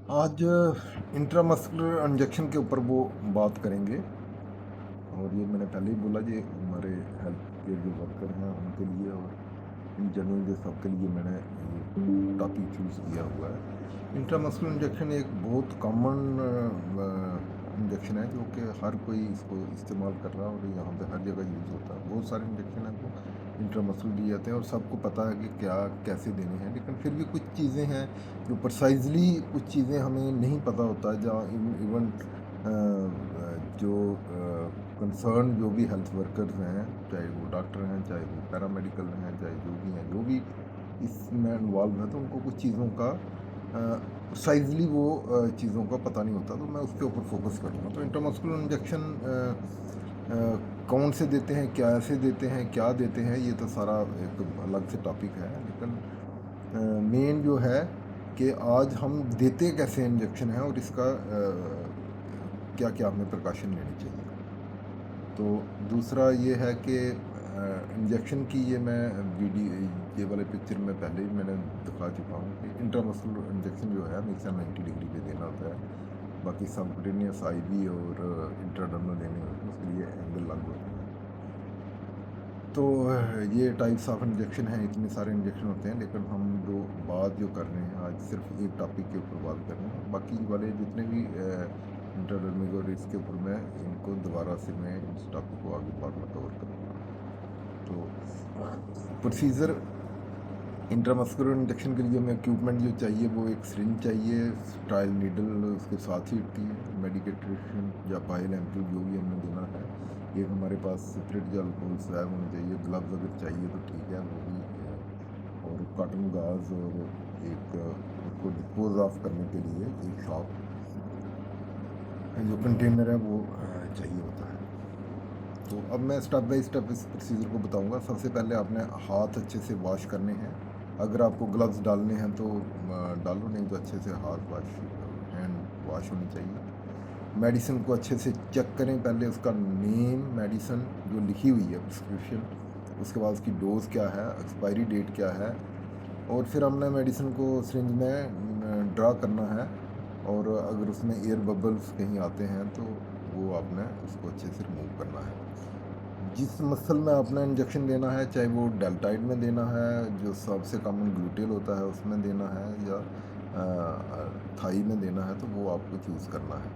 आज intramuscular injection के ऊपर वो बात करेंगे। और ये मैंने पहले ही बोला, ये हमारे हेल्थ केयर जो वर्कर हैं उनके लिए और इन जनरल जो सबके लिए मैंने ये टॉपिक चूज़ किया हुआ है। इंट्रामस्कुलर इंजेक्शन एक बहुत कॉमन इंजेक्शन है जो कि हर कोई इसको इस्तेमाल कर रहा है और यहाँ पे हर जगह यूज़ होता है। बहुत सारे इंजेक्शन हैं वो इंट्रामस्कुलर दिए जाते हैं और सबको पता है कि क्या कैसे देने हैं, लेकिन फिर भी कुछ चीज़ें हैं जो प्रिसाइजली कुछ चीज़ें हमें नहीं पता होता है, जहाँ इवन जो कंसर्न जो भी हेल्थ वर्कर्स हैं, चाहे वो डॉक्टर हैं, चाहे वो पैरामेडिकल हैं, चाहे जो भी हैं, जो भी इसमें इन्वॉल्व है, तो उनको कुछ चीज़ों का प्रिसाइजली वो चीज़ों का पता नहीं होता, तो मैं उसके ऊपर फोकस करूँगा। तो इंट्रामस्कुलर इंजेक्शन कौन से देते हैं, क्या ऐसे देते हैं, क्या देते हैं, ये तो सारा एक अलग से टॉपिक है, लेकिन मेन जो है कि आज हम देते कैसे इंजेक्शन है और इसका क्या क्या हमें प्रिकॉशन लेनी चाहिए। तो दूसरा ये है कि इंजेक्शन की ये मैं वीडियो ये वाले पिक्चर में पहले ही मैंने दिखा चुका हूँ कि इंट्रामस्कुलर इंजेक्शन जो है हमेशा 90 डिग्री पे देना होता है। बाकी सबक्यूटेनियस आईवी और इंट्राडर्मल देने होते हैं, उसके लिए एंगल अलग होते हैं। तो ये टाइप्स ऑफ इंजेक्शन हैं, इतने सारे इंजेक्शन होते हैं, लेकिन हम जो बात जो कर रहे हैं आज सिर्फ एक टॉपिक के ऊपर बात कर रहे हैं। बाकी वाले जितने भी इंटरडर्मिक और इसके ऊपर मैं इनको दोबारा से मैं इस टॉपिक को आगे बाद में कवर करूँगा। तो प्रोसीजर इंट्रामस्कुलर इंजेक्शन के लिए हमें इक्विपमेंट जो चाहिए वो एक सिरिंज चाहिए, स्टाइल नीडल उसके साथ ही होती है, मेडिकेट्रेशन या पायल एम्पल जो भी हमें देना है। एक हमारे पास सेपरेट जो अल्कोहल स्वैब होना चाहिए, ग्लव्स अगर चाहिए तो ठीक है वो भी और कॉटन गाज और एक उसको डिस्पोज ऑफ करने के लिए एक शॉप जो कंटेनर है वो चाहिए होता है। तो अब मैं स्टेप बाय स्टेप इस प्रोसीजर को बताऊंगा। सबसे पहले आपने हाथ अच्छे से वॉश करने हैं। अगर आपको ग्लव्स डालने हैं तो डालो, नहीं तो अच्छे से हाथ वॉश हैंड वॉश होनी चाहिए। मेडिसिन को अच्छे से चेक करें, पहले उसका नेम, मेडिसिन जो लिखी हुई है प्रिस्क्रिप्शन, उसके बाद उसकी डोज क्या है, एक्सपायरी डेट क्या है, और फिर हमने मेडिसिन को सिरिंज में ड्रा करना है। और अगर उसमें एयर बबल्स कहीं आते हैं तो वो आपने उसको अच्छे से रिमूव करना है। जिस मसल में आपने इंजेक्शन देना है, चाहे वो डेल्टाइड में देना है जो सबसे कॉमन ग्लूटेल होता है उसमें देना है, या थाई में देना है, तो वो आपको चूज़ करना है।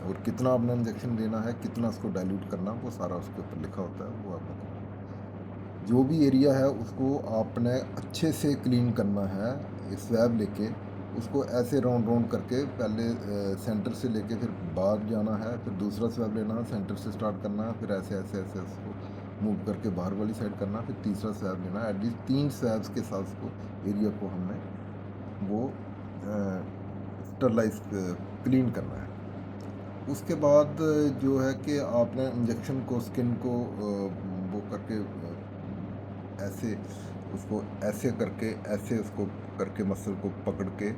और कितना आपने इंजेक्शन देना है, कितना उसको डाइल्यूट करना, वो सारा उसके ऊपर लिखा होता है, वो आपने करना है। जो भी एरिया है उसको आपने अच्छे से क्लीन करना है। स्वैब लेके उसको ऐसे राउंड राउंड करके पहले सेंटर से लेके फिर बाहर जाना है, फिर दूसरा स्वैब लेना है, सेंटर से स्टार्ट करना है, फिर ऐसे ऐसे ऐसे उसको मूव करके बाहर वाली साइड करना है, फिर तीसरा स्वैब लेना है। एटलीस्ट 3 स्वैब्स के साथ उसको एरिया को हमने वो स्टरलाइज क्लीन करना है। उसके बाद जो है कि आपने इंजेक्शन को स्किन को वो करके ऐसे उसको ऐसे करके ऐसे उसको करके मसल को पकड़ के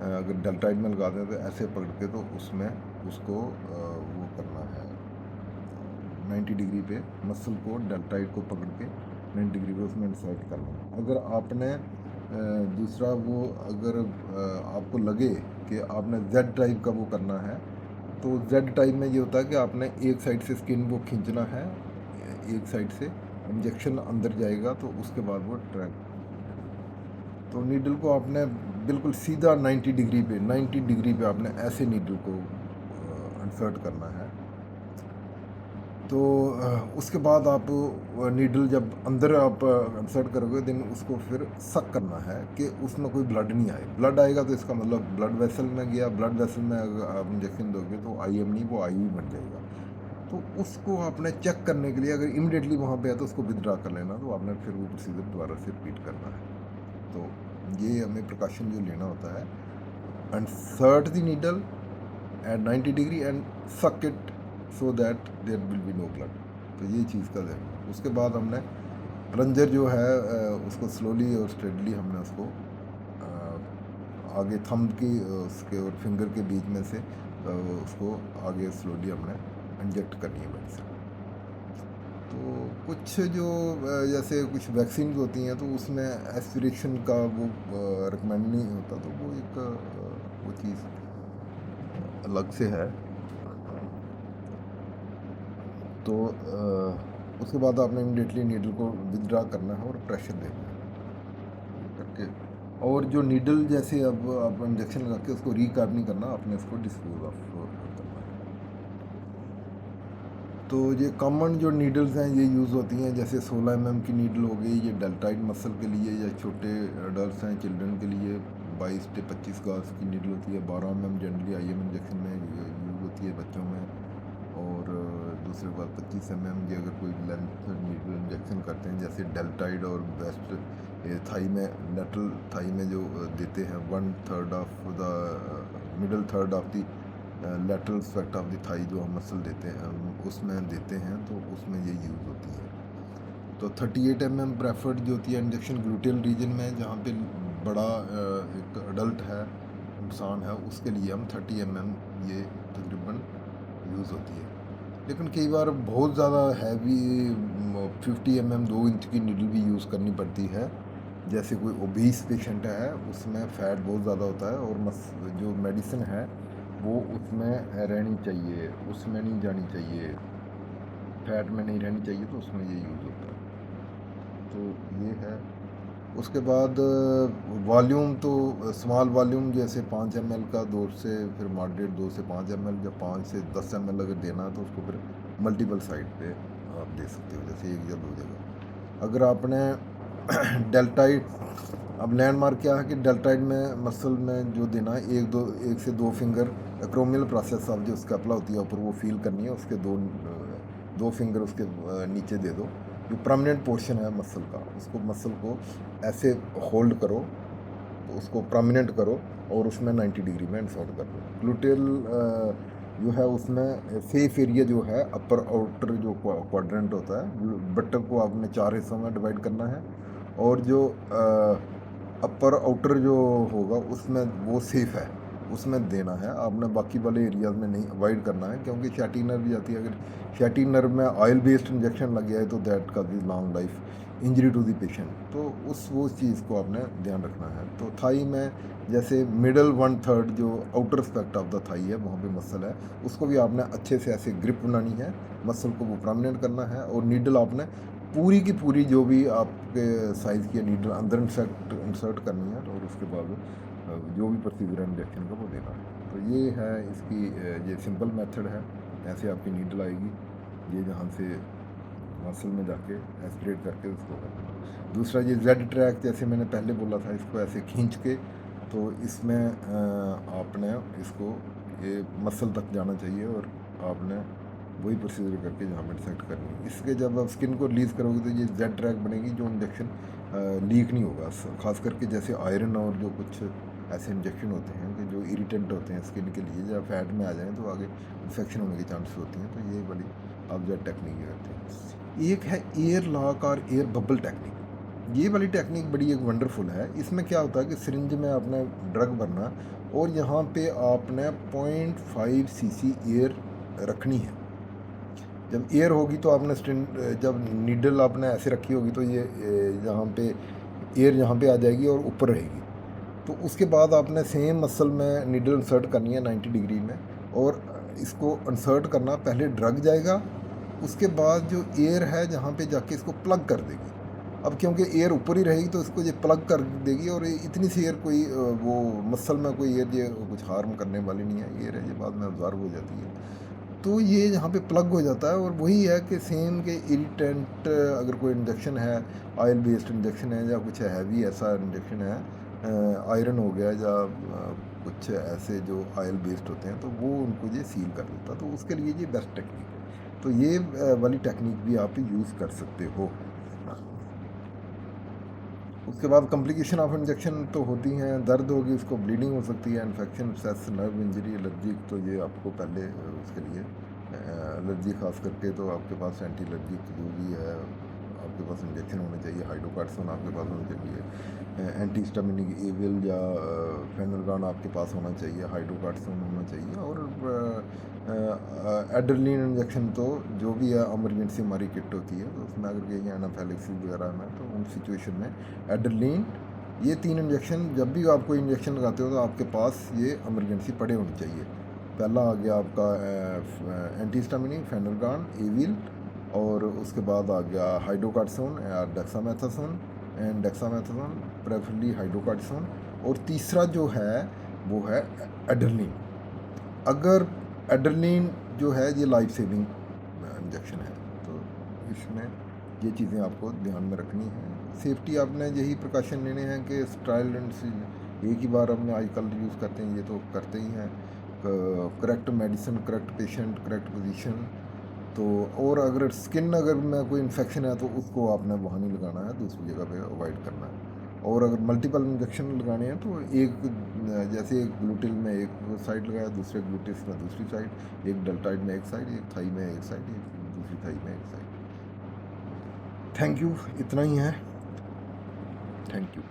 अगर डेल्टाइड में लगा दें तो ऐसे पकड़ के तो उसमें उसको वो करना है 90 डिग्री पे मसल को डेल्टाइड को पकड़ के 90 डिग्री पे उसमें इंसर्ट करना है। अगर आपने दूसरा वो अगर आपको लगे कि आपने जेड टाइप का वो करना है, तो जेड टाइप में ये होता है कि आपने एक साइड से स्किन को खींचना है, एक साइड से इंजेक्शन अंदर जाएगा तो उसके बाद वो ट्रैक। तो नीडल को आपने बिल्कुल सीधा 90 डिग्री पे आपने ऐसे नीडल को इंसर्ट करना है। तो उसके बाद आप नीडल जब अंदर आप इंसर्ट करोगे देन उसको फिर सक करना है कि उसमें कोई ब्लड नहीं आए। ब्लड आएगा तो इसका मतलब ब्लड वेसल में गया, ब्लड वेसल में अगर आप इंजेक्शन दोगे तो आईएम नहीं, वो आईवी बन जाएगा। तो उसको आपने चेक करने के लिए अगर इमिडिएटली वहाँ पे है तो उसको विदड्रा कर लेना, तो आपने फिर वो प्रोसीजर दोबारा से रिपीट करना है। तो ये हमें प्रिकॉशन जो लेना होता है, insert the needle at 90 degree and suck it so that there will be no blood। तो ये चीज़ का ध्यान है। उसके बाद हमने प्लंजर जो है उसको स्लोली और स्टेडली हमने उसको आगे थंब की उसके और फिंगर के बीच में से उसको आगे स्लोली हमने इंजेक्ट करनी है मेडिसिन। तो कुछ जो जैसे कुछ वैक्सीन होती हैं तो उसमें एस्पिरेशन का वो रिकमेंड नहीं होता, तो वो एक वो चीज़ अलग से है। तो उसके बाद आपने इमीडिएटली नीडल को विदड्रा करना है और प्रेशर देना है करके, और जो नीडल जैसे अब आप इंजेक्शन लगा के उसको रीकैप नहीं करना, आपने इसको डिस्पोज ऑफ करना है। तो ये कॉमन जो नीडल्स हैं ये यूज़ होती हैं, जैसे 16 mm की नीडल हो गई, ये डेल्टाइड मसल के लिए, या छोटे अडल्ट हैं चिल्ड्रन के लिए 22 से 25 गाज की नीडल होती है। 12 mm जनरली IM इंजेक्शन में यूज़ होती है बच्चों में। और दूसरी बात 25 mm की अगर कोई लेंथ नीडल इंजेक्शन करते हैं, जैसे डेल्टाइड और बेस्ट थाई में, लेटरल थाई में जो देते हैं 1/3 of the middle third of the lateral aspect of the thigh जो हम मसल देते हैं उसमें देते हैं, तो उसमें ये यूज़ होती है। तो 38 mm प्रेफर्ड जो होती है इंजेक्शन ग्लूटियल रीजन में, जहाँ पे बड़ा एक अडल्ट है, इंसान है, उसके लिए हम 30 mm ये तकरीबन यूज़ होती है। लेकिन कई बार बहुत ज़्यादा हैवी 50 mm 2 इंच की नीडल भी यूज़ करनी पड़ती है, जैसे कोई ओबीस पेशेंट है, उसमें फ़ैट बहुत ज़्यादा होता है और जो मेडिसिन है वो उसमें रहनी चाहिए, उसमें नहीं जानी चाहिए, फैट में नहीं रहनी चाहिए, तो उसमें ये यूज़ होता है। तो ये है। उसके बाद वॉल्यूम, तो स्मॉल वॉल्यूम जैसे 5 ml का 2 से फिर मॉडरेट 2 से 5 ml, या 5 से 10 ml अगर देना है तो उसको फिर मल्टीपल साइड पे आप दे सकते हो, जैसे एक या दो जगह। अगर आपने डेल्टाइड, अब लैंडमार्क क्या है कि डेल्टाइड में मसल में जो देना है, एक से दो फिंगर एक्रोमियल प्रोसेस ऑफ जो स्कैपुला होती है ऊपर वो फील करनी है, उसके दो फिंगर उसके नीचे दे दो। जो परमानेंट पोर्शन है मसल का, उसको मसल को ऐसे होल्ड करो, उसको परमानेंट करो और उसमें 90 डिग्री में इंसर्ट कर दो। ग्लूटेल जो है उसमें सेफ एरिया जो है अपर आउटर जो क्वाड्रेंट होता है, बटक को आपने 4 हिस्सों में डिवाइड करना है, और जो अपर आउटर जो होगा उसमें वो सेफ है, उसमें देना है आपने, बाकी वाले एरियाज में नहीं, अवॉइड करना है, क्योंकि फैटी नर्व भी आती है। अगर फैटी नर्व में ऑयल बेस्ड इंजेक्शन लग गया है तो दैट का भी long life injury to the patient, तो वो चीज़ को आपने ध्यान रखना है। तो थाई में जैसे मिडल 1/3 जो outer aspect of the thigh है, वहाँ पे मसल है, उसको भी आपने अच्छे से ऐसे ग्रिप बनानी है, मसल को वो परमानेंट करना है, और नीडल आपने पूरी की पूरी जो भी आपके साइज़ की नीडल अंदर इंसर्ट करनी है, और उसके बाद जो भी प्रोसीजर है इंजेक्शन का वो देना है। तो ये है इसकी, ये सिंपल मेथड है। ऐसे आपकी नीडल आएगी, ये जहाँ से मसल में जाके एस्पिरेट करके उसको करना। दूसरा ये जेड ट्रैक, जैसे मैंने पहले बोला था, इसको ऐसे खींच के, तो इसमें आपने इसको ये मसल तक जाना चाहिए, और आपने वही प्रोसीजर करके जहाँ पर सेट करनी है। इसके जब आप स्किन को रिलीज़ करोगे तो ये जेड ट्रैक बनेगी, जो इंजेक्शन लीक नहीं होगा। ख़ास करके जैसे आयरन और जो कुछ ऐसे इंजेक्शन होते हैं कि जो इरिटेंट होते हैं स्किन के लिए, जब फैट में आ जाएँ तो आगे इन्फेक्शन होने की चांसेस होती हैं। तो ये बड़ी आप जेड टेक्निक करते हैं। एक है एयर लॉक और एयर बबल टेक्निक। ये वाली टेक्निक बड़ी एक वंडरफुल है। इसमें क्या होता है कि सिरिंज में आपने ड्रग भरना, और यहाँ पे आपने 0.5 cc एयर रखनी है। जब एयर होगी तो आपने जब नीडल आपने ऐसे रखी होगी तो ये यहाँ पे एयर यहाँ पे आ जाएगी और ऊपर रहेगी। तो उसके बाद आपने सेम मसल में नीडल इंसर्ट करनी है 90 डिग्री में, और इसको इंसर्ट करना, पहले ड्रग जाएगा, उसके बाद जो एयर है जहाँ पे जाके इसको प्लग कर देगी। अब क्योंकि एयर ऊपर ही रहेगी तो इसको ये प्लग कर देगी, और इतनी सी एयर कोई वो मसल में कोई एयर ये कुछ हार्म करने वाली नहीं है, एयर है ये बाद में ऑब्जर्व हो जाती है। तो ये यहाँ पे प्लग हो जाता है, और वही है कि सेम के इरिटेंट अगर कोई इंजेक्शन है, ऑयल बेस्ड इंजेक्शन है, या कुछ हैवी ऐसा इंजेक्शन है, आयरन हो गया, या कुछ ऐसे जो ऑयल बेस्ड होते हैं, तो वो उनको ये सील कर देता है। तो उसके लिए ये बेस्ट टेक्निक है। तो ये वाली टेक्निक भी आप यूज़ कर सकते हो। उसके बाद कॉम्प्लिकेशन ऑफ इंजेक्शन तो होती हैं, दर्द होगी, उसको ब्लीडिंग हो सकती है, इन्फेक्शन, सेस, नर्व इंजरी, एलर्जी। तो ये आपको पहले उसके लिए एलर्जी खास करके तो आपके पास एंटी एलर्जिक जो भी है आपके पास इंजेक्शन होने चाहिए। हाइड्रोकार्टिसोन आपके पास होना चाहिए, एंटी हिस्टामिनिक एविल या फेनोल्रान आपके पास होना चाहिए, हाइड्रोकार्टिसोन होना चाहिए, और एड्रेनलिन इंजेक्शन तो जो भी है इमरजेंसी हमारी किट होती है, तो उसमें अगर कहीं एनाफिलैक्सिस वगैरह में, तो उन सिचुएशन में एड्रेनलिन ये 3 इंजेक्शन, जब भी आप कोई इंजेक्शन लगाते हो तो आपके पास ये इमरजेंसी पड़े होने चाहिए। पहला आ गया आपका एंटीहिस्टामिनिक फेनरगान, एविल, और उसके बाद आ गया हाइड्रोकार्टिसोन या dexamethasone and dexamethasone, preferably hydrocortisone. और तीसरा जो है वो है एड्रेनलिन। अगर एड्रेनलिन जो है ये लाइफ सेविंग इंजेक्शन है, तो इसमें ये चीज़ें आपको ध्यान में रखनी है। सेफ्टी आपने यही प्रिकॉशन लेने हैं कि स्ट्राइल एक ही बार हमने आजकल यूज़ करते हैं, ये तो करते ही हैं। Correct medicine, correct patient, correct position. तो और अगर स्किन अगर में कोई इन्फेक्शन है तो उसको आपने वहाँ नहीं लगाना है, दूसरी जगह पे अवॉइड करना है। और अगर मल्टीपल इंजेक्शन लगाने हैं तो एक, जैसे एक ग्लूटिल में एक साइड लगाया, दूसरे ग्लूटिस में दूसरी साइड, एक डेल्टाइड में एक साइड, एक थाई में एक साइड, एक दूसरी थाई में एक साइड। थैंक यू, इतना ही है। Thank you.